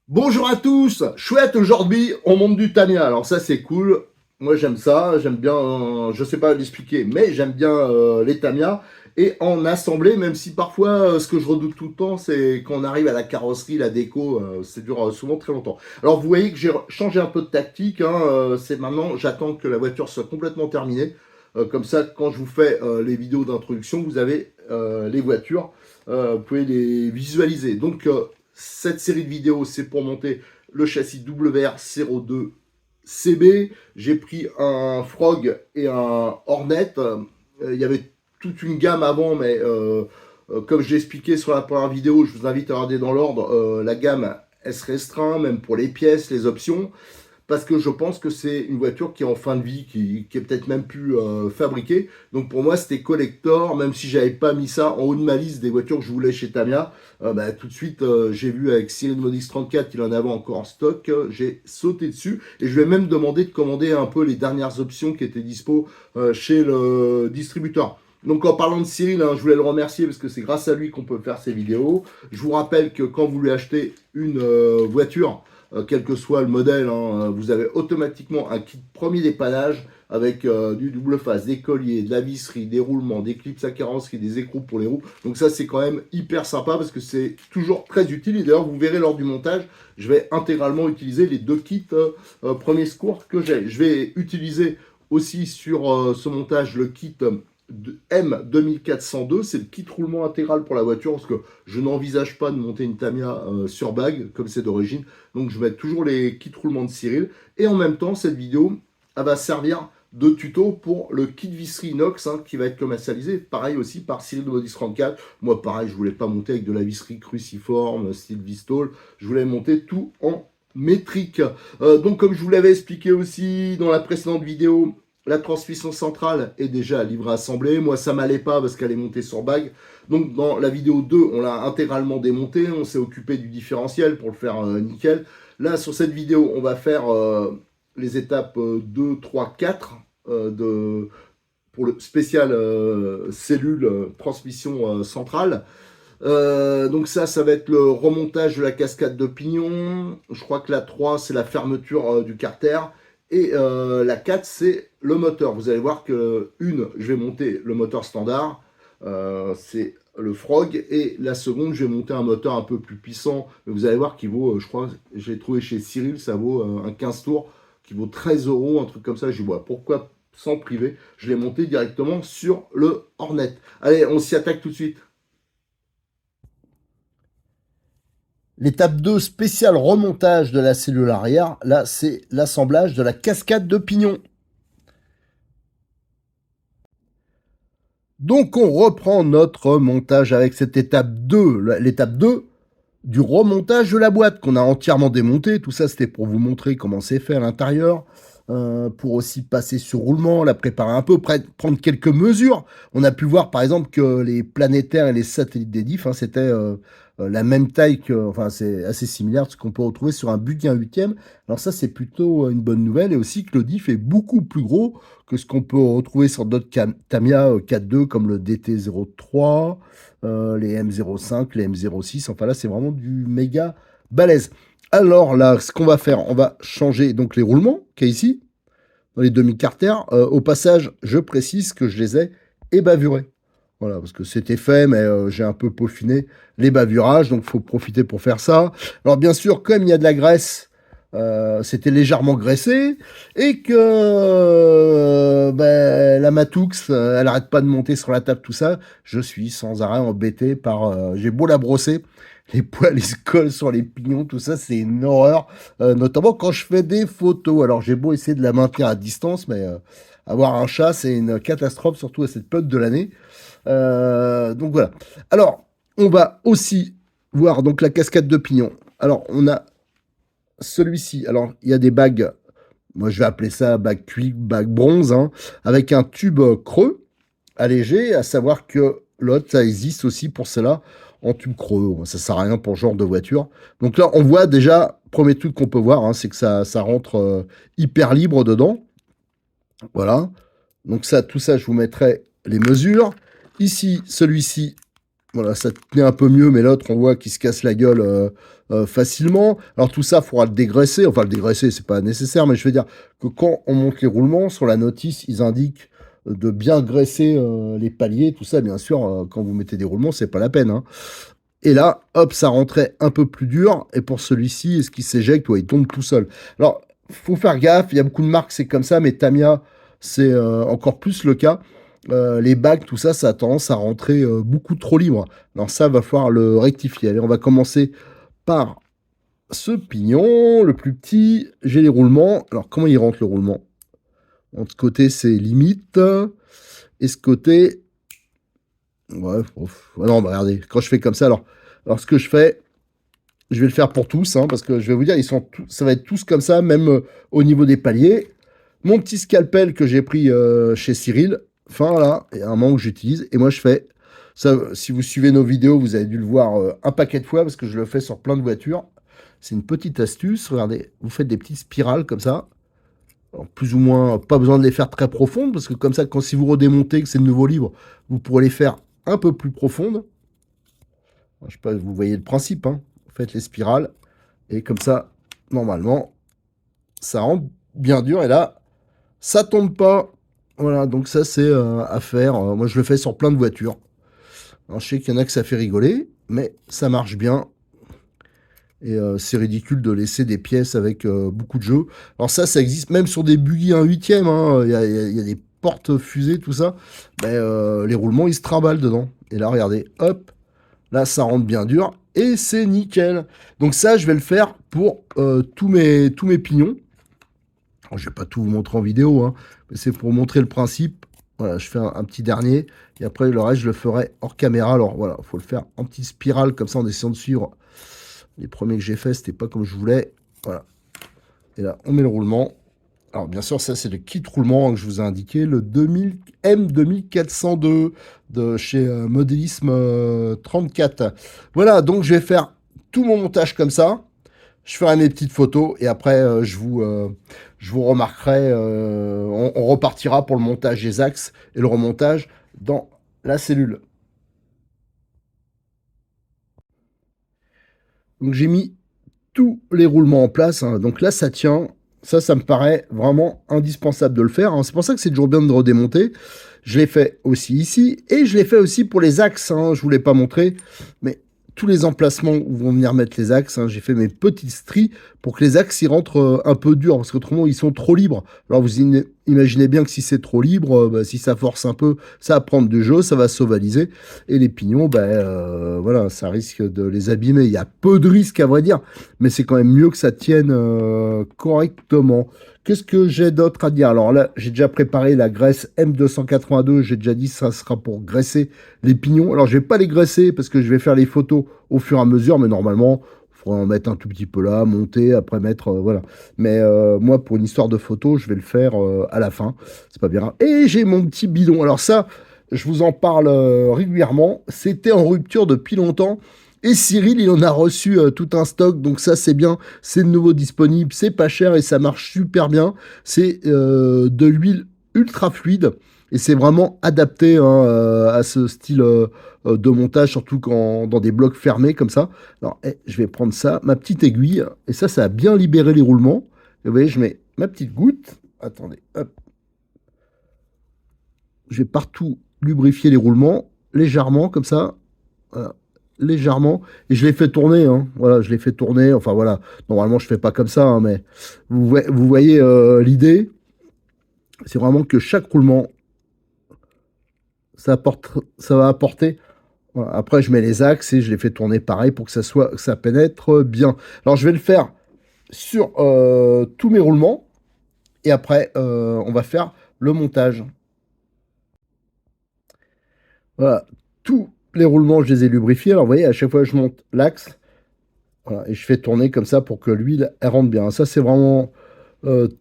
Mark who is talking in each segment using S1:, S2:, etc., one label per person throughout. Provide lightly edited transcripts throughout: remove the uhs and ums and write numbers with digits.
S1: Bonjour à tous, chouette aujourd'hui, on monte du Tamiya, alors ça c'est cool, moi j'aime ça, j'aime bien, je sais pas l'expliquer, mais j'aime bien les Tamiya, et en assemblée, même si parfois ce que je redoute tout le temps, c'est quand on arrive à la carrosserie, la déco, ça dure souvent très longtemps. Alors vous voyez que j'ai changé un peu de tactique, hein, c'est maintenant, j'attends que la voiture soit complètement terminée, comme ça quand je vous fais les vidéos d'introduction, vous avez les voitures, vous pouvez les visualiser. Donc cette série de vidéos, c'est pour monter le châssis WR02 CB. J'ai pris un Frog et un Hornet. Il y avait toute une gamme avant, mais comme je l'ai expliqué sur la première vidéo, je vous invite à regarder dans l'ordre. La gamme, elle se restreint, même pour les pièces, les options, parce que je pense que c'est une voiture qui est en fin de vie, qui est peut-être même plus fabriquée. Donc pour moi, c'était collector, même si j'avais pas mis ça en haut de ma liste des voitures que je voulais chez Tamiya. Bah, tout de suite, j'ai vu avec Cyril Modix 34 qu'il en avait encore en stock. J'ai sauté dessus et je lui ai même demandé de commander un peu les dernières options qui étaient dispo chez le distributeur. Donc en parlant de Cyril, hein, je voulais le remercier parce que c'est grâce à lui qu'on peut faire ces vidéos. Je vous rappelle que quand vous lui achetez une voiture, quel que soit le modèle, hein, vous avez automatiquement un kit premier dépannage avec du double face, des colliers, de la visserie, des roulements, des clips à carrosserie, des écrous pour les roues. Donc ça c'est quand même hyper sympa parce que c'est toujours très utile. Et d'ailleurs vous verrez lors du montage, je vais intégralement utiliser les deux kits premier secours que j'ai. Je vais utiliser aussi sur ce montage le kit M2402, c'est le kit roulement intégral pour la voiture parce que je n'envisage pas de monter une Tamiya sur bague comme c'est d'origine. Donc je vais mettre toujours les kits roulement de Cyril. Et en même temps, cette vidéo, elle va servir de tuto pour le kit visserie inox hein, qui va être commercialisé. Pareil aussi par Cyril de Modis 34. Moi, pareil, je voulais pas monter avec de la visserie cruciforme, style Vistol. Je voulais monter tout en métrique. Donc comme je vous l'avais expliqué aussi dans la précédente vidéo, la transmission centrale est déjà livrée assemblée. Moi, ça m'allait pas parce qu'elle est montée sur bague. Donc, dans la vidéo 2, on l'a intégralement démontée. On s'est occupé du différentiel pour le faire nickel. Là, sur cette vidéo, on va faire les étapes 2, 3, 4 pour le spécial cellule transmission centrale. Donc ça va être le remontage de la cascade de pignon. Je crois que la 3, c'est la fermeture du carter. Et la 4, c'est le moteur. Vous allez voir que je vais monter le moteur standard. C'est le Frog. Et la seconde, je vais monter un moteur un peu plus puissant. Mais vous allez voir qu'il vaut, je crois, j'ai trouvé chez Cyril, ça vaut un 15 tours, qui vaut 13 euros, un truc comme ça. Je dis, voilà, pourquoi sans privé? Je l'ai monté directement sur le Hornet. Allez, on s'y attaque tout de suite. L'étape 2 spécial remontage de la cellule arrière, là c'est l'assemblage de la cascade de pignon. Donc on reprend notre montage avec cette étape 2, l'étape 2 du remontage de la boîte qu'on a entièrement démontée. Tout ça c'était pour vous montrer comment c'est fait à l'intérieur, pour aussi passer sur roulement, la préparer un peu, prendre quelques mesures. On a pu voir par exemple que les planétaires et les satellites des diffs, hein, c'était la même taille que, enfin c'est assez similaire à ce qu'on peut retrouver sur un Buggy 1/8. Alors ça c'est plutôt une bonne nouvelle, et aussi que le diff est beaucoup plus gros que ce qu'on peut retrouver sur d'autres Tamiya 4.2 comme le DT03, les M05, les M06. Enfin là c'est vraiment du méga balèze. Alors là, ce qu'on va faire, on va changer donc les roulements qu'il y a ici, dans les demi-carters. Au passage, je précise que je les ai ébavurés. Voilà, parce que c'était fait, mais j'ai un peu peaufiné les bavurages, donc il faut profiter pour faire ça. Alors bien sûr, comme il y a de la graisse, c'était légèrement graissé, et que ben, la Matux, elle arrête pas de monter sur la table, tout ça, je suis sans arrêt embêté par... j'ai beau la brosser, les poils ils se collent sur les pignons, tout ça, c'est une horreur, notamment quand je fais des photos. Alors j'ai beau essayer de la maintenir à distance, mais avoir un chat, c'est une catastrophe, surtout à cette période de l'année. Donc voilà. Alors, on va aussi voir donc la cascade de pignons. Alors, on a celui-ci. Alors, il y a des bagues, moi je vais appeler ça bague cuivre, bague bronze, hein, avec un tube creux, allégé, à savoir que l'autre, ça existe aussi pour cela en tube creux. Ça sert à rien pour ce genre de voiture. Donc là, on voit déjà, premier truc qu'on peut voir, hein, c'est que ça rentre hyper libre dedans. Voilà. Donc ça, tout ça, je vous mettrai les mesures. Ici, celui-ci, Voilà, ça tenait un peu mieux, mais l'autre, on voit qu'il se casse la gueule facilement. Alors tout ça, il faudra le dégraisser. Enfin, le dégraisser, c'est pas nécessaire, mais je veux dire que quand on monte les roulements, sur la notice, ils indiquent de bien graisser les paliers, tout ça. Bien sûr, quand vous mettez des roulements, c'est pas la peine, hein. Et là, hop, ça rentrait un peu plus dur. Et pour celui-ci, est-ce qu'il s'éjecte ou il tombe tout seul? Alors, faut faire gaffe. Il y a beaucoup de marques, c'est comme ça, mais Tamiya, c'est encore plus le cas. Les bagues, tout ça, ça a tendance à rentrer beaucoup trop libre. Alors ça, va falloir le rectifier. Allez, on va commencer par ce pignon, le plus petit. J'ai les roulements. Alors, comment il rentre le roulement? De ce côté, c'est limite. Et ce côté... Ouais, ah non, bah regardez, quand je fais comme ça, alors ce que je fais, je vais le faire pour tous, hein, parce que je vais vous dire, ça va être tous comme ça, même au niveau des paliers. Mon petit scalpel que j'ai pris chez Cyril, enfin là, il y a un moment que j'utilise, et moi je fais, ça, si vous suivez nos vidéos, vous avez dû le voir un paquet de fois, parce que je le fais sur plein de voitures. C'est une petite astuce, regardez, vous faites des petites spirales comme ça, alors, plus ou moins, pas besoin de les faire très profondes, parce que comme ça, quand si vous redémontez, que c'est le nouveau livre, vous pourrez les faire un peu plus profondes. Je sais pas, vous voyez le principe, hein. Vous faites les spirales, et comme ça, normalement, ça rentre bien dur, et là, ça tombe pas. Voilà, donc ça, c'est à faire. Moi, je le fais sur plein de voitures. Alors, je sais qu'il y en a que ça fait rigoler, mais ça marche bien. Et c'est ridicule de laisser des pièces avec beaucoup de jeux. Alors ça existe même sur des buggy 1/8. Hein. Il y a des portes fusées, tout ça. Ben, les roulements, ils se trimballent dedans. Et là, regardez, hop, là, ça rentre bien dur. Et c'est nickel. Donc ça, je vais le faire pour tous mes pignons. Alors, je vais pas tout vous montrer en vidéo, hein, mais c'est pour montrer le principe. Voilà, je fais un petit dernier. Et après, le reste, je le ferai hors caméra. Alors voilà, il faut le faire en petite spirale, comme ça, en essayant de suivre. Les premiers que j'ai fait, c'était pas comme je voulais. Voilà. Et là, on met le roulement. Alors, bien sûr, ça, c'est le kit roulement que je vous ai indiqué, le M2402 de chez Modélisme 34. Voilà, donc je vais faire tout mon montage comme ça. Je ferai mes petites photos et après, je vous remarquerai. On repartira pour le montage des axes et le remontage dans la cellule. Donc, j'ai mis tous les roulements en place, hein. Donc là, ça tient. Ça me paraît vraiment indispensable de le faire, hein. C'est pour ça que c'est toujours bien de redémonter. Je l'ai fait aussi ici et je l'ai fait aussi pour les axes, hein. Je ne vous l'ai pas montré, mais tous les emplacements où vont venir mettre les axes, hein, j'ai fait mes petites stries pour que les axes y rentrent un peu dur, parce qu'autrement ils sont trop libres. Alors vous imaginez bien que si c'est trop libre, bah, si ça force un peu, ça va prendre du jeu, ça va s'ovaliser, et les pignons, bah, voilà, ça risque de les abîmer. Il y a peu de risques à vrai dire, mais c'est quand même mieux que ça tienne correctement. Qu'est-ce que j'ai d'autre à dire? Alors là, j'ai déjà préparé la graisse M282. J'ai déjà dit ça sera pour graisser les pignons. Alors, je vais pas les graisser parce que je vais faire les photos au fur et à mesure. Mais normalement, il faudra en mettre un tout petit peu là, monter, après mettre... voilà. Mais moi, pour une histoire de photo, je vais le faire à la fin. C'est pas bien grave. Et j'ai mon petit bidon. Alors ça, je vous en parle régulièrement. C'était en rupture depuis longtemps. Et Cyril, il en a reçu tout un stock, donc ça c'est bien, c'est de nouveau disponible, c'est pas cher et ça marche super bien. C'est de l'huile ultra fluide et c'est vraiment adapté, hein, à ce style de montage, surtout dans des blocs fermés comme ça. Alors je vais prendre ça, ma petite aiguille, et ça a bien libéré les roulements. Et vous voyez, je mets ma petite goutte, attendez, hop. Je vais partout lubrifier les roulements, légèrement comme ça. Voilà, légèrement, et je l'ai fait tourner, hein. Voilà, je l'ai fait tourner, enfin voilà, normalement je fais pas comme ça, hein, mais vous voyez l'idée, c'est vraiment que chaque roulement, ça va apporter, voilà. Après je mets les axes et je les fais tourner pareil pour que ça pénètre bien. Alors je vais le faire sur tous mes roulements, et après on va faire le montage. Voilà, tous les roulements je les ai lubrifiés. Alors vous voyez, à chaque fois je monte l'axe, voilà, et je fais tourner comme ça pour que l'huile elle rentre bien. Ça, c'est vraiment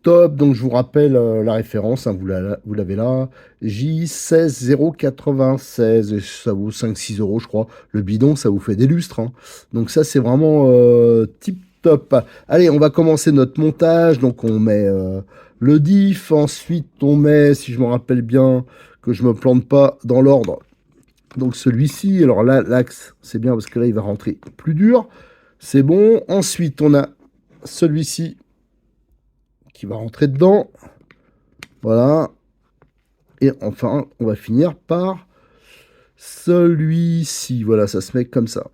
S1: top. Donc, je vous rappelle la référence, hein, vous l'avez là. J16096. Et ça vaut 5-6 euros, je crois. Le bidon, ça vous fait des lustres, hein. Donc, ça, c'est vraiment tip top. Allez, on va commencer notre montage. Donc, on met le diff. Ensuite, on met, si je me rappelle bien, que je me plante pas dans l'ordre, Donc celui-ci, alors là, l'axe, c'est bien parce que là, il va rentrer plus dur. C'est bon. Ensuite, on a celui-ci qui va rentrer dedans. Voilà. Et enfin, on va finir par celui-ci. Voilà, ça se met comme ça.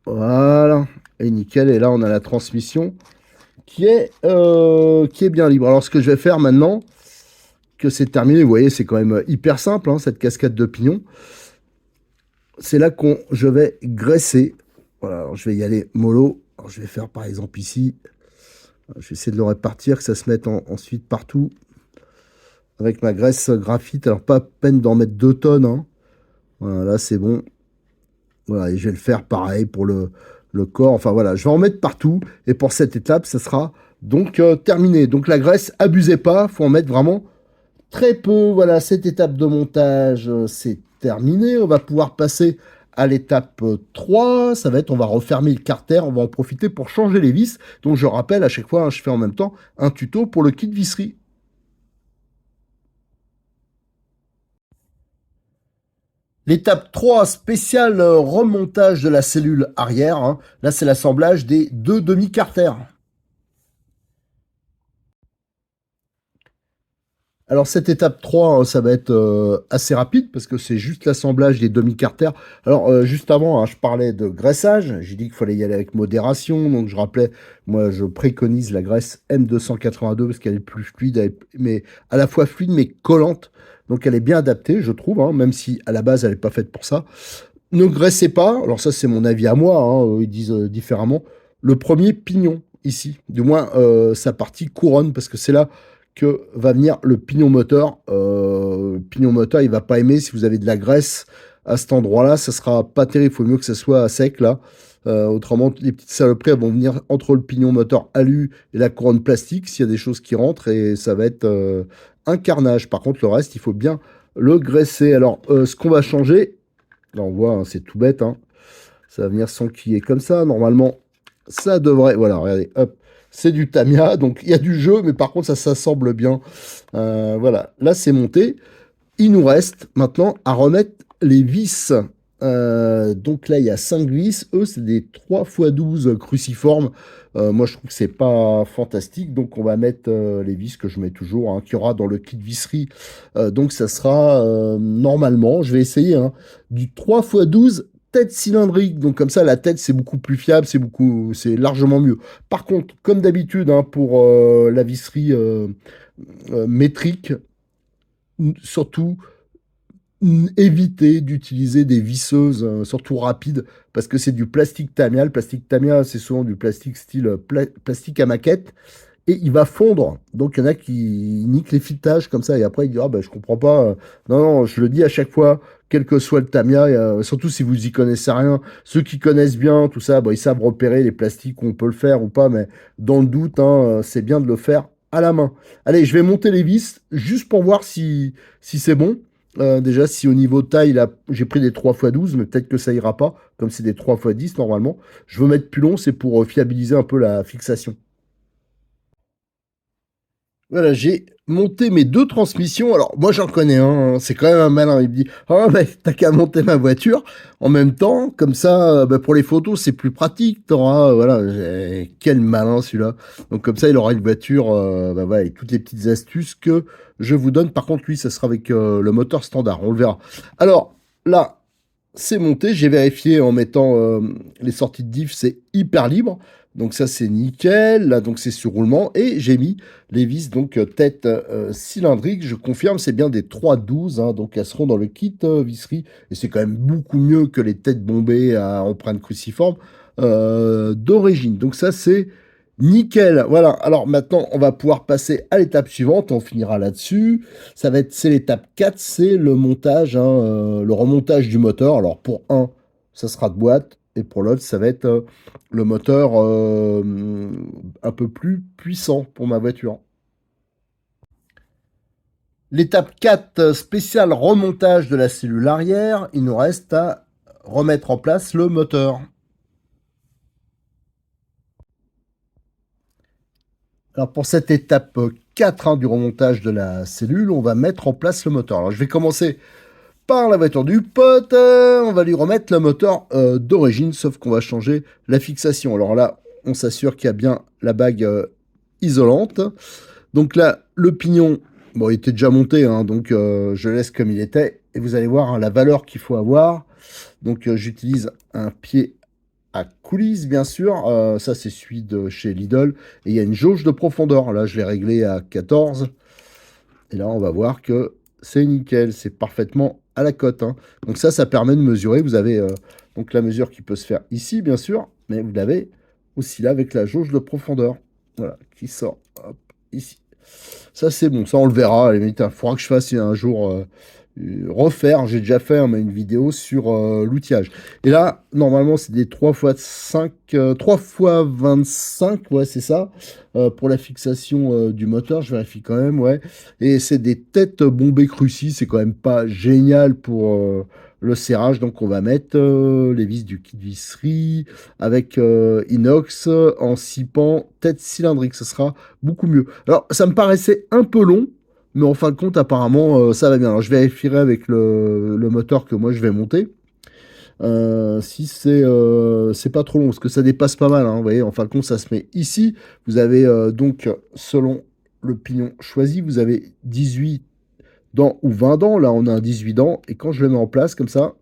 S1: Voilà. Et nickel. Et là, on a la transmission qui est bien libre. Alors, ce que je vais faire maintenant, que c'est terminé, vous voyez, c'est quand même hyper simple, hein, cette cascade de pignon. C'est là que je vais graisser. Voilà, alors je vais y aller mollo. Alors, je vais faire par exemple ici. Je vais essayer de le répartir, que ça se mette ensuite partout. Avec ma graisse graphite. Alors, pas peine d'en mettre 2 tonnes, hein. Voilà, là, c'est bon. Voilà, et je vais le faire pareil pour le corps. Enfin, voilà, je vais en mettre partout. Et pour cette étape, ça sera donc terminé. Donc, la graisse, abusez pas. Il faut en mettre vraiment très peu. Voilà, cette étape de montage, c'est terminé. On va pouvoir passer à l'étape 3. Ça va être, on va refermer le carter. On va en profiter pour changer les vis. Donc, je rappelle, à chaque fois, hein, je fais en même temps un tuto pour le kit visserie. L'étape 3, spécial remontage de la cellule arrière, hein. Là, c'est l'assemblage des 2 demi-carters. Alors cette étape 3, ça va être assez rapide parce que c'est juste l'assemblage des demi-carters. Alors juste avant, hein, je parlais de graissage. J'ai dit qu'il fallait y aller avec modération. Donc je rappelais, moi je préconise la graisse M282 parce qu'elle est plus fluide, mais à la fois fluide mais collante. Donc elle est bien adaptée, je trouve, hein, même si à la base elle n'est pas faite pour ça. Ne graissez pas, alors ça c'est mon avis à moi, hein, ils disent différemment, le premier pignon ici, du moins sa partie couronne, parce que c'est là que va venir le pignon moteur. Le pignon moteur, il va pas aimer si vous avez de la graisse à cet endroit-là, ça sera pas terrible, il faut mieux que ça soit à sec là. Autrement, les petites saloperies elles vont venir entre le pignon moteur alu et la couronne plastique s'il y a des choses qui rentrent et ça va être un carnage. Par contre, le reste, il faut bien le graisser. Alors, ce qu'on va changer, là, on voit, hein, c'est tout bête, hein. Ça va venir s'enquiller comme ça. Normalement, ça devrait... Voilà, regardez, hop. C'est du Tamiya, donc il y a du jeu, mais par contre, ça s'assemble bien. Voilà, là, c'est monté. Il nous reste maintenant à remettre les vis. Donc là, il y a 5 vis. Eux, c'est des 3x12 cruciformes. Moi, je trouve que c'est pas fantastique. Donc, on va mettre les vis que je mets toujours, hein, qu'il y aura dans le kit visserie. Donc, ça sera normalement, je vais essayer, hein, du 3x12 tête cylindrique. Donc, comme ça, la tête, c'est beaucoup plus fiable, c'est largement mieux. Par contre, comme d'habitude, hein, pour la visserie métrique, surtout éviter d'utiliser des visseuses, surtout rapides, parce que c'est du plastique Tamiya. Le plastique Tamiya, c'est souvent du plastique style plastique à maquette, et il va fondre. Donc il y en a qui niquent les filettages comme ça, et après ils disent, ah ben je comprends pas. Non, non, je le dis à chaque fois, quel que soit le Tamiya, surtout si vous y connaissez rien. Ceux qui connaissent bien tout ça, bon, ils savent repérer les plastiques, on peut le faire ou pas, mais dans le doute, hein, c'est bien de le faire à la main. Allez, je vais monter les vis, juste pour voir si c'est bon. Déjà, si au niveau taille, là, j'ai pris des 3x12, mais peut-être que ça ira pas, comme c'est des 3x10 normalement. Je veux mettre plus long, c'est pour fiabiliser un peu la fixation. Voilà, j'ai monté mes 2 transmissions. Alors, moi, j'en connais un, hein, c'est quand même un malin. Il me dit, ah, bah, t'as qu'à monter ma voiture en même temps, comme ça, bah, pour les photos, c'est plus pratique. T'auras, voilà, quel malin celui-là. Donc, comme ça, il aura une voiture, bah, voilà, avec toutes les petites astuces que je vous donne. Par contre, lui, ça sera avec le moteur standard, on le verra. Alors, là, c'est monté. J'ai vérifié en mettant les sorties de diff, c'est hyper libre. Donc ça c'est nickel. Là donc c'est sur roulement et j'ai mis les vis donc tête cylindrique. Je confirme c'est bien des 312, hein, donc elles seront dans le kit visserie et c'est quand même beaucoup mieux que les têtes bombées à empreinte cruciforme d'origine. Donc ça c'est nickel. Voilà. Alors maintenant on va pouvoir passer à l'étape suivante. On finira là-dessus. Ça va être c'est l'étape 4, c'est le montage, hein, le remontage du moteur. Alors pour un, ça sera de boîte, et pour l'autre, ça va être le moteur un peu plus puissant pour ma voiture. L'étape 4, spécial remontage de la cellule arrière. Il nous reste à remettre en place le moteur. Alors pour cette étape 4, hein, du remontage de la cellule, on va mettre en place le moteur. Alors je vais commencer par la voiture du pote, on va lui remettre le moteur d'origine, sauf qu'on va changer la fixation. Alors là, on s'assure qu'il y a bien la bague isolante. Donc là, le pignon, bon, il était déjà monté, hein, donc je laisse comme il était. Et vous allez voir hein, la valeur qu'il faut avoir. Donc j'utilise un pied à coulisses, bien sûr. Ça, c'est celui de chez Lidl. Et il y a une jauge de profondeur. Là, je l'ai réglé à 14. Et là, on va voir que c'est nickel. C'est parfaitement à la cote. Hein. Donc ça permet de mesurer. Vous avez donc la mesure qui peut se faire ici, bien sûr. Mais vous l'avez aussi là avec la jauge de profondeur. Voilà, qui sort. Hop, ici. Ça, c'est bon. Ça, on le verra. À la limite, il faudra que je fasse un jour refaire. J'ai déjà fait une vidéo sur l'outillage. Et là, normalement, c'est des 3 x 5, 3 x 25. Ouais, c'est ça. Pour la fixation du moteur, je vérifie quand même. Ouais. Et c'est des têtes bombées Cruci. C'est quand même pas génial pour le serrage. Donc, on va mettre les vis du kit visserie avec inox en 6 pans, tête cylindrique. Ce sera beaucoup mieux. Alors, ça me paraissait un peu long, mais en fin de compte, apparemment, ça va bien. Alors, je vérifierai avec le moteur que moi je vais monter. Si c'est pas trop long, parce que ça dépasse pas mal. Hein, vous voyez, en fin de compte, ça se met ici. Vous avez donc, selon le pignon choisi, vous avez 18 dents ou 20 dents. Là, on a un 18 dents. Et quand je le mets en place comme ça,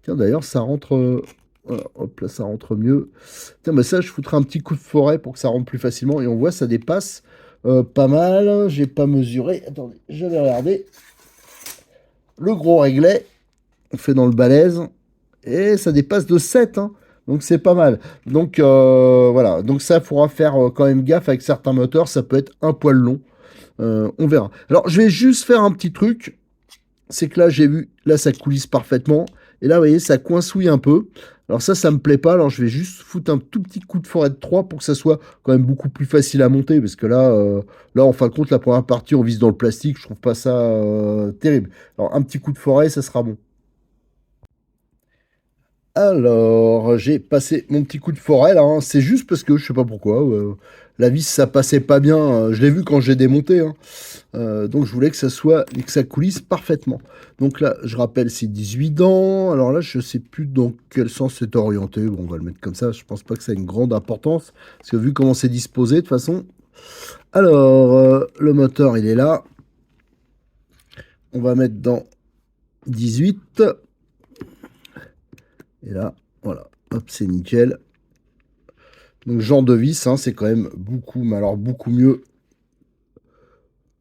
S1: tiens, d'ailleurs, ça rentre. Voilà, hop là, ça rentre mieux. Tiens, bah ça, je foutrai un petit coup de forêt pour que ça rentre plus facilement. Et on voit, ça dépasse pas mal. J'ai pas mesuré. Attendez, je vais regarder. Le gros réglet, on fait dans le balèze. Et ça dépasse de 7. Hein. Donc c'est pas mal. Donc voilà. Donc ça, il faudra faire quand même gaffe avec certains moteurs. Ça peut être un poil long. On verra. Alors, je vais juste faire un petit truc. C'est que là, j'ai vu, là, ça coulisse parfaitement. Et là, vous voyez, ça coincouille un peu. Alors ça me plaît pas. Alors je vais juste foutre un tout petit coup de forêt de 3 pour que ça soit quand même beaucoup plus facile à monter. Parce que là, là en fin de compte, la première partie, on vise dans le plastique. Je trouve pas ça terrible. Alors un petit coup de forêt, ça sera bon. Alors, j'ai passé mon petit coup de forêt là. Hein. C'est juste parce que je sais pas pourquoi. La vis, ça passait pas bien. Je l'ai vu quand j'ai démonté. Hein. Donc je voulais que ça soit et que ça coulisse parfaitement. Donc là, je rappelle, c'est 18 dents. Alors là, je sais plus dans quel sens c'est orienté. Bon, on va le mettre comme ça. Je pense pas que ça ait une grande importance. Parce que vu comment c'est disposé, de toute façon. Alors, le moteur, il est là. On va mettre dans 18. Et là, voilà. Hop, c'est nickel. Donc, genre de vis, hein, c'est quand même beaucoup, mais alors beaucoup mieux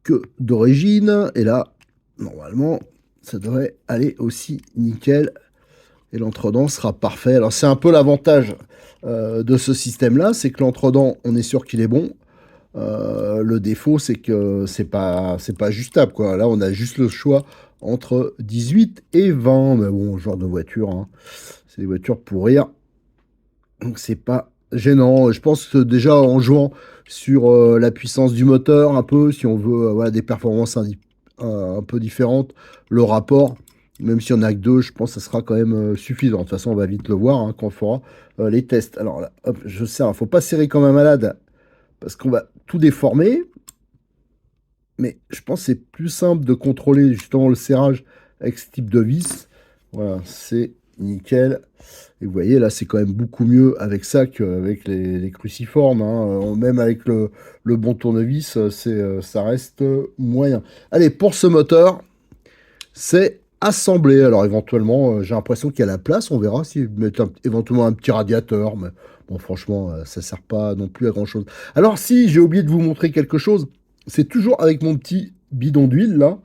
S1: que d'origine. Et là, normalement, ça devrait aller aussi nickel. Et l'entredent sera parfait. Alors, c'est un peu l'avantage de ce système-là, c'est que l'entredent, on est sûr qu'il est bon. Le défaut, c'est que c'est pas ajustable, quoi. Là, on a juste le choix entre 18 et 20. Mais bon, genre de voiture, hein. C'est des voitures pour rire. Donc, c'est pas gênant. Je pense que déjà, en jouant sur la puissance du moteur, un peu, si on veut voilà, des performances un peu différentes, le rapport, même si on a que deux, je pense que ça sera quand même suffisant. De toute façon, on va vite le voir hein, quand on fera les tests. Alors là, hop, je serre. Il ne faut pas serrer comme un malade parce qu'on va tout déformer. Mais je pense que c'est plus simple de contrôler justement le serrage avec ce type de vis. Voilà, c'est nickel. Et vous voyez, là, c'est quand même beaucoup mieux avec ça qu'avec les cruciformes. Hein. Même avec le bon tournevis, ça reste moyen. Allez, pour ce moteur, c'est assemblé. Alors, éventuellement, j'ai l'impression qu'il y a la place. On verra s'ils mettent éventuellement un petit radiateur. Mais bon, franchement, ça ne sert pas non plus à grand-chose. Alors, si, j'ai oublié de vous montrer quelque chose. C'est toujours avec mon petit bidon d'huile, là.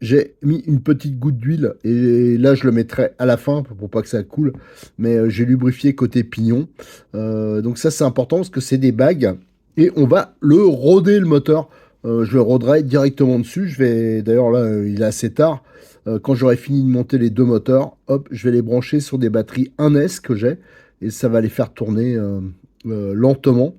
S1: J'ai mis une petite goutte d'huile et là je le mettrai à la fin pour pas que ça coule. Mais j'ai lubrifié côté pignon. Donc ça c'est important parce que c'est des bagues et on va le roder le moteur. Je le roderai directement dessus. Je vais d'ailleurs là il est assez tard. Quand j'aurai fini de monter les deux moteurs, hop, je vais les brancher sur des batteries 1S que j'ai et ça va les faire tourner lentement.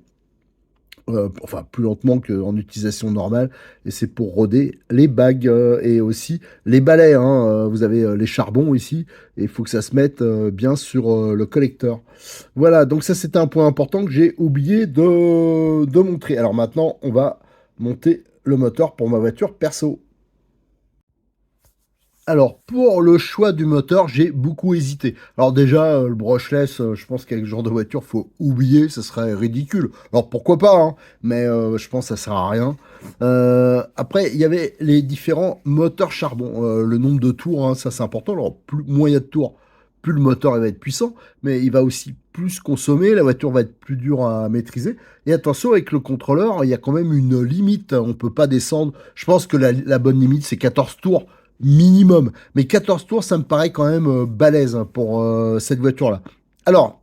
S1: Enfin plus lentement qu'en utilisation normale, et c'est pour roder les bagues et aussi les balais. Hein, vous avez les charbons ici, et il faut que ça se mette bien sur le collecteur. Voilà, donc ça c'était un point important que j'ai oublié de montrer. Alors maintenant, on va monter le moteur pour ma voiture perso. Alors, pour le choix du moteur, j'ai beaucoup hésité. Alors déjà, le brushless, je pense qu'avec ce genre de voiture, faut oublier, ça serait ridicule. Alors pourquoi pas, hein, mais je pense que ça sert à rien. Après, il y avait les différents moteurs charbon. Le nombre de tours, hein, ça c'est important. Alors, moins il y a de tours, plus le moteur il va être puissant, mais il va aussi plus consommer, la voiture va être plus dure à maîtriser. Et attention, avec le contrôleur, il y a quand même une limite. On peut pas descendre. Je pense que la bonne limite, c'est 14 tours minimum. Mais 14 tours, ça me paraît quand même balèze hein, pour cette voiture-là. Alors,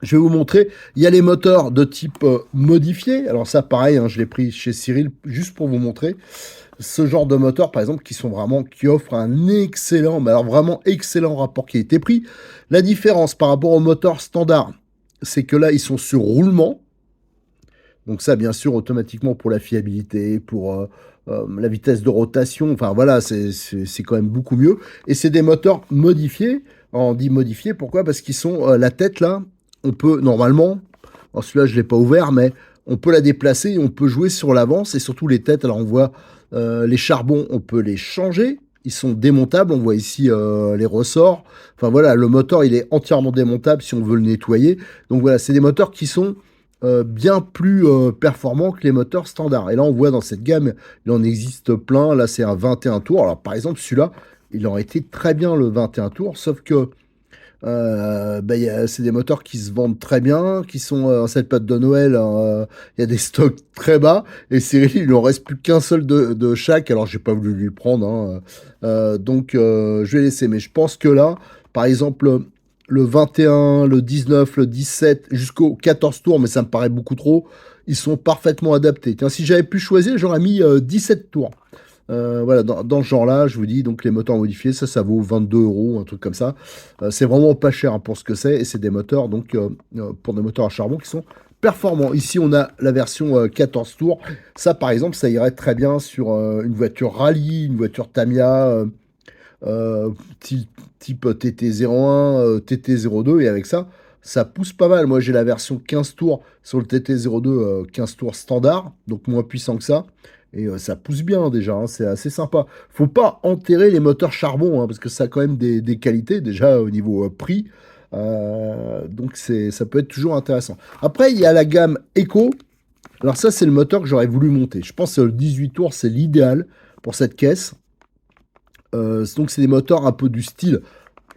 S1: je vais vous montrer. Il y a les moteurs de type modifié. Alors ça, pareil, hein, je l'ai pris chez Cyril juste pour vous montrer. Ce genre de moteurs, par exemple, qui offrent un excellent, mais alors vraiment excellent rapport qualité-prix. La différence par rapport aux moteurs standards, c'est que là, ils sont sur roulement. Donc ça, bien sûr, automatiquement pour la fiabilité, pour la vitesse de rotation, enfin voilà, c'est quand même beaucoup mieux. Et c'est des moteurs modifiés. On dit modifiés, pourquoi? Parce qu'ils sont, la tête là, on peut normalement, alors celui-là je ne l'ai pas ouvert, mais on peut la déplacer et on peut jouer sur l'avance et surtout les têtes. Alors on voit les charbons, on peut les changer. Ils sont démontables, on voit ici les ressorts. Enfin voilà, le moteur il est entièrement démontable si on veut le nettoyer. Donc voilà, c'est des moteurs qui sont bien plus performant que les moteurs standards. Et là, on voit dans cette gamme, il en existe plein. Là, c'est un 21 tours. Alors, par exemple, celui-là, il aurait été très bien le 21 tours, sauf que bah, c'est des moteurs qui se vendent très bien, qui sont en cette période de Noël, il y a des stocks très bas. Et Cyril, il n'en reste plus qu'un seul de chaque. Alors, j'ai pas voulu lui le prendre, hein. Donc, je vais laisser. Mais je pense que là, par exemple, le 21, le 19, le 17, jusqu'au 14 tours, mais ça me paraît beaucoup trop, ils sont parfaitement adaptés. Tiens, si j'avais pu choisir, j'aurais mis 17 tours. Voilà, dans ce genre-là, je vous dis, donc les moteurs modifiés, ça vaut 22 euros, un truc comme ça. C'est vraiment pas cher hein, pour ce que c'est, et c'est des moteurs, donc pour des moteurs à charbon qui sont performants. Ici, on a la version 14 tours. Ça, par exemple, ça irait très bien sur une voiture rallye, une voiture Tamiya, euh, type, type TT01, TT02, et avec ça, ça pousse pas mal. Moi, j'ai la version 15 tours sur le TT02, 15 tours standard, donc moins puissant que ça. Et ça pousse bien déjà, hein, c'est assez sympa. Faut pas enterrer les moteurs charbon, hein, parce que ça a quand même des qualités déjà au niveau prix. Donc ça peut être toujours intéressant. Après, il y a la gamme Eco. Alors ça, c'est le moteur que j'aurais voulu monter. Je pense que le 18 tours, c'est l'idéal pour cette caisse. Donc c'est des moteurs un peu du style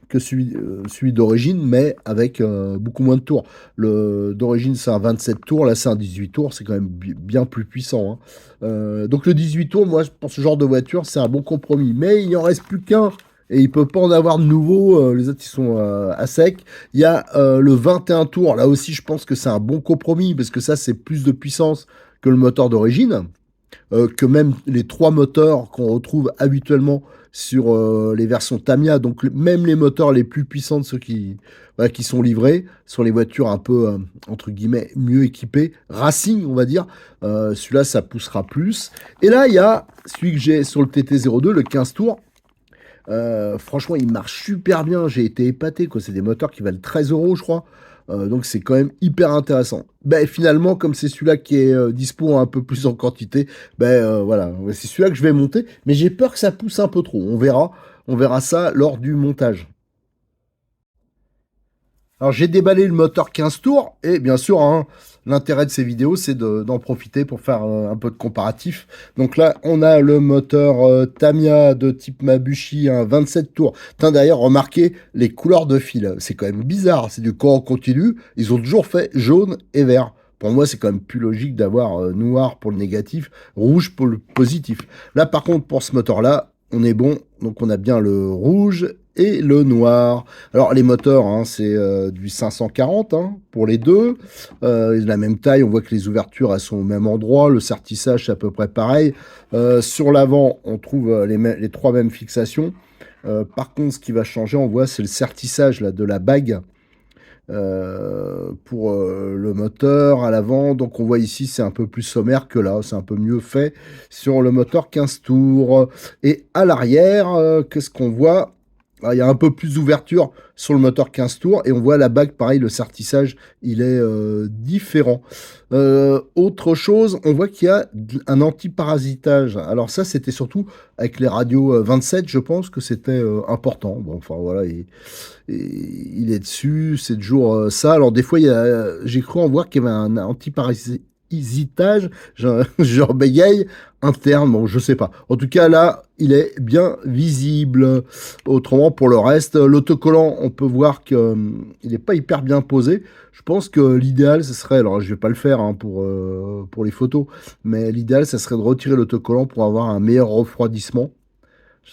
S1: que celui d'origine, mais avec beaucoup moins de tours. Le d'origine, c'est un 27 tours, là c'est un 18 tours, c'est quand même bien plus puissant, hein. Donc le 18 tours, moi, pour ce genre de voiture, c'est un bon compromis. Mais il n'y en reste plus qu'un, et il peut pas en avoir de nouveau, les autres, ils sont à sec. Il y a le 21 tours, là aussi, je pense que c'est un bon compromis, parce que ça, c'est plus de puissance que le moteur d'origine, que même les trois moteurs qu'on retrouve habituellement sur les versions Tamiya, donc même les moteurs les plus puissants de ceux voilà, qui sont livrés sur les voitures un peu, entre guillemets, mieux équipées, racing, on va dire, celui-là, ça poussera plus. Et là, il y a celui que j'ai sur le TT02, le 15 tours. Franchement, il marche super bien. J'ai été épaté, quoi. C'est des moteurs qui valent 13 euros, je crois. Donc c'est quand même hyper intéressant. Ben, finalement, comme c'est celui-là qui est dispo un peu plus en quantité, voilà, c'est celui-là que je vais monter. Mais j'ai peur que ça pousse un peu trop. On verra ça lors du montage. Alors j'ai déballé le moteur 15 tours et bien sûr hein, l'intérêt de ces vidéos c'est d'en profiter pour faire un peu de comparatif. Donc là on a le moteur Tamiya de type Mabuchi, un 27 tours. Tiens d'ailleurs remarquez les couleurs de fil, c'est quand même bizarre, c'est du courant continu, ils ont toujours fait jaune et vert. Pour moi, c'est quand même plus logique d'avoir noir pour le négatif, rouge pour le positif. Là, par contre, pour ce moteur-là, on est bon. Donc, on a bien le rouge et le noir. Alors, les moteurs, hein, c'est du 540 hein, pour les deux. De la même taille, on voit que les ouvertures, elles sont au même endroit. Le sertissage, c'est à peu près pareil. Sur l'avant, on trouve les trois mêmes fixations. Par contre, ce qui va changer, on voit, c'est le sertissage là, de la bague pour le moteur à l'avant. Donc on voit ici c'est un peu plus sommaire que là, c'est un peu mieux fait sur le moteur 15 tours. Et à l'arrière, qu'est-ce qu'on voit? Ah, il y a un peu plus d'ouverture sur le moteur 15 tours et on voit la bague, pareil, le sertissage, il est différent. Autre chose, on voit qu'il y a un anti-parasitage. Alors ça, c'était surtout avec les radios 27, je pense que c'était important. Bon, enfin voilà, il est dessus, c'est toujours ça. Alors des fois, j'ai cru en voir qu'il y avait un anti-parasitage, genre bégaye interne, bon, je sais pas. En tout cas, là, il est bien visible. Autrement, pour le reste, l'autocollant, on peut voir qu'il n'est pas hyper bien posé. Je pense que l'idéal, ce serait, alors je vais pas le faire hein, pour les photos, mais l'idéal, ça serait de retirer l'autocollant pour avoir un meilleur refroidissement.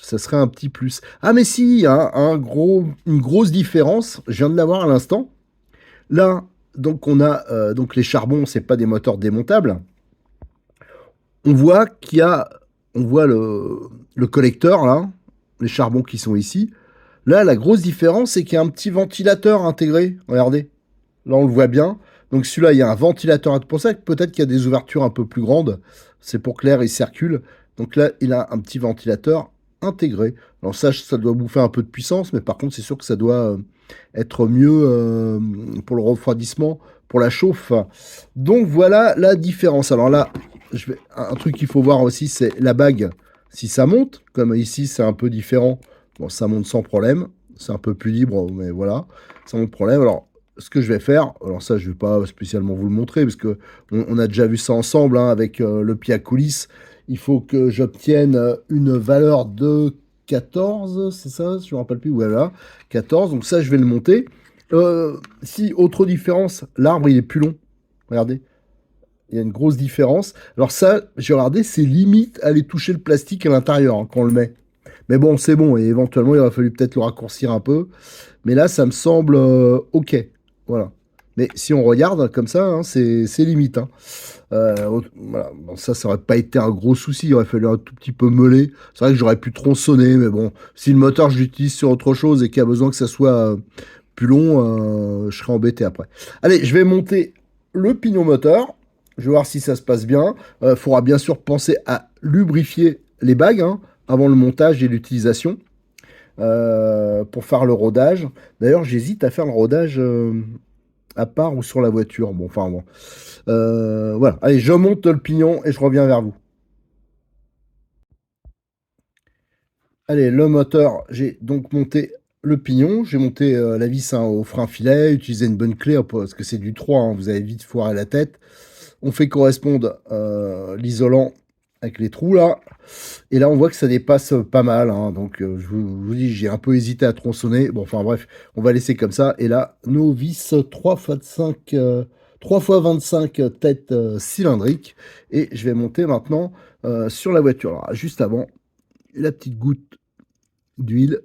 S1: Ça serait un petit plus. Ah mais si, il y a une grosse différence. Je viens de l'avoir à l'instant. Là, donc on a donc les charbons, c'est pas des moteurs démontables. On voit on voit le collecteur là, les charbons qui sont ici. Là, la grosse différence, c'est qu'il y a un petit ventilateur intégré. Regardez, là on le voit bien. Donc celui-là, il y a un ventilateur. C'est pour ça que peut-être qu'il y a des ouvertures un peu plus grandes. C'est pour que l'air il circule. Donc là, il a un petit ventilateur intégré. Alors ça doit bouffer un peu de puissance, mais par contre, c'est sûr que ça doit être mieux pour le refroidissement, pour la chauffe. Donc voilà la différence. Alors là, un truc qu'il faut voir aussi, c'est la bague. Si ça monte, comme ici, c'est un peu différent. Bon, ça monte sans problème. C'est un peu plus libre, mais voilà, sans mon problème. Alors, ce que je vais faire, alors ça, je ne vais pas spécialement vous le montrer, parce que on a déjà vu ça ensemble hein, avec le pied à coulisses. Il faut que j'obtienne une valeur de 14, c'est ça? Je ne me rappelle plus. Voilà, 14. Donc ça, je vais le monter. Si, autre différence, l'arbre, il est plus long. Regardez. Il y a une grosse différence. Alors ça, j'ai regardé, c'est limite aller toucher le plastique à l'intérieur hein, quand on le met. Mais bon, c'est bon. Et éventuellement, il aurait fallu peut-être le raccourcir un peu. Mais là, ça me semble OK. Voilà. Mais si on regarde comme ça, hein, c'est limite. Hein. Voilà. Bon, ça aurait pas été un gros souci. Il aurait fallu un tout petit peu meuler. C'est vrai que j'aurais pu tronçonner. Mais bon, si le moteur, je l'utilise sur autre chose et qu'il y a besoin que ça soit plus long, je serai embêté après. Allez, je vais monter le pignon moteur. Je vais voir si ça se passe bien. Il faudra bien sûr penser à lubrifier les bagues hein, avant le montage et l'utilisation pour faire le rodage. D'ailleurs, j'hésite à faire le rodage à part ou sur la voiture. Bon, enfin bon. Voilà. Allez, je monte le pignon et je reviens vers vous. Allez, le moteur, j'ai donc monté le pignon. J'ai monté la vis hein, au frein filet, utilisé une bonne clé parce que c'est du 3, hein, vous avez vite foiré la tête. On fait correspondre l'isolant avec les trous là. Et là, on voit que ça dépasse pas mal. Hein, donc, je vous dis, j'ai un peu hésité à tronçonner. Bon, enfin bref, on va laisser comme ça. Et là, nos vis 3x5, 3x25 têtes cylindriques. Et je vais monter maintenant sur la voiture. Alors, juste avant, la petite goutte d'huile.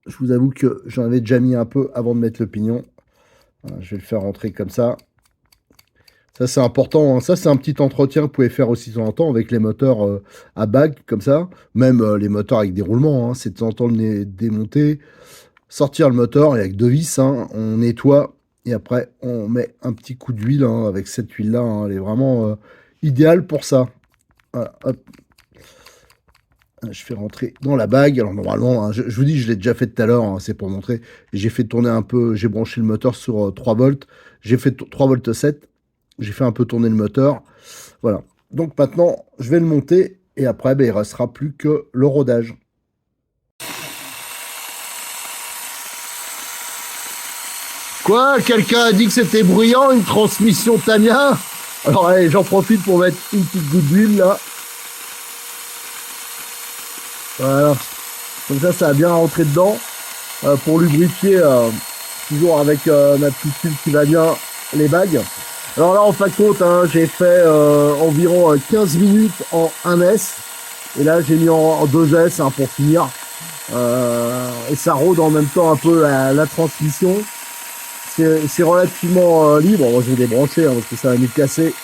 S1: Je vous avoue que j'en avais déjà mis un peu avant de mettre le pignon. Voilà, je vais le faire rentrer comme ça. Ça, c'est important. Hein. Ça, c'est un petit entretien que vous pouvez faire aussi de temps en temps avec les moteurs à bague, comme ça. Même les moteurs avec des roulements. Hein. C'est de temps en temps le démonter, sortir le moteur et avec deux vis, hein, on nettoie. Et après, on met un petit coup d'huile hein, avec cette huile-là. Hein. Elle est vraiment idéale pour ça. Voilà, hop. Je fais rentrer dans la bague. Alors normalement, hein, je vous dis, je l'ai déjà fait tout à l'heure, hein, c'est pour montrer. J'ai fait tourner un peu, j'ai branché le moteur sur 3 volts. J'ai fait 3 volts 7. J'ai fait un peu tourner le moteur. Voilà. Donc maintenant, je vais le monter. Et après, ben, il ne restera plus que le rodage. Quoi? Quelqu'un a dit que c'était bruyant, une transmission Tamiya? Alors allez, j'en profite pour mettre une petite goutte d'huile là. Voilà. Comme ça va bien rentrer dedans. Pour lubrifier, toujours avec ma petite huile qui va bien, les bagues. Alors là, en fin de compte, hein, j'ai fait environ 15 minutes en 1S. Et là, j'ai mis en 2S hein, pour finir. Et ça rôde en même temps un peu la transmission. C'est relativement libre. Moi, je vais débrancher hein, parce que ça va me casser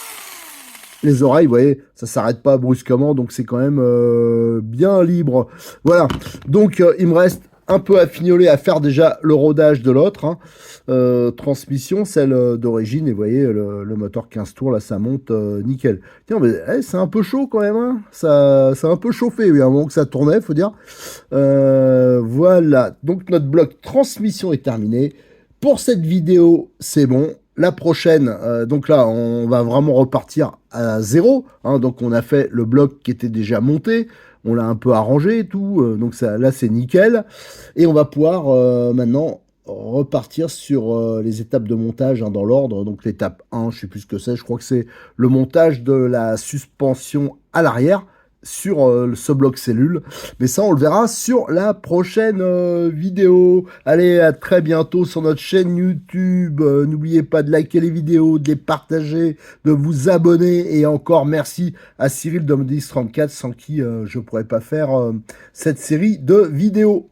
S1: les oreilles. Vous voyez, ça s'arrête pas brusquement. Donc, c'est quand même bien libre. Voilà. Donc, il me reste un peu à fignoler, à faire déjà le rodage de l'autre, hein. Transmission, celle d'origine, et vous voyez, le moteur 15 tours, là, ça monte nickel. Tiens, mais c'est un peu chaud quand même, hein. Ça a un peu chauffé, il y a un moment que ça tournait, faut dire. Voilà, donc notre bloc transmission est terminé. Pour cette vidéo, c'est bon. La prochaine, donc là, on va vraiment repartir à zéro, hein. Donc on a fait le bloc qui était déjà monté, on l'a un peu arrangé et tout, donc ça, là c'est nickel. Et on va pouvoir maintenant repartir sur les étapes de montage, hein, dans l'ordre. Donc l'étape 1, je sais plus ce que c'est, je crois que c'est le montage de la suspension à l'arrière sur ce bloc cellule. Mais ça, on le verra sur la prochaine vidéo. Allez, à très bientôt sur notre chaîne YouTube. N'oubliez pas de liker les vidéos, de les partager, de vous abonner. Et encore merci à Cyril Domodis 34, sans qui je pourrais pas faire cette série de vidéos.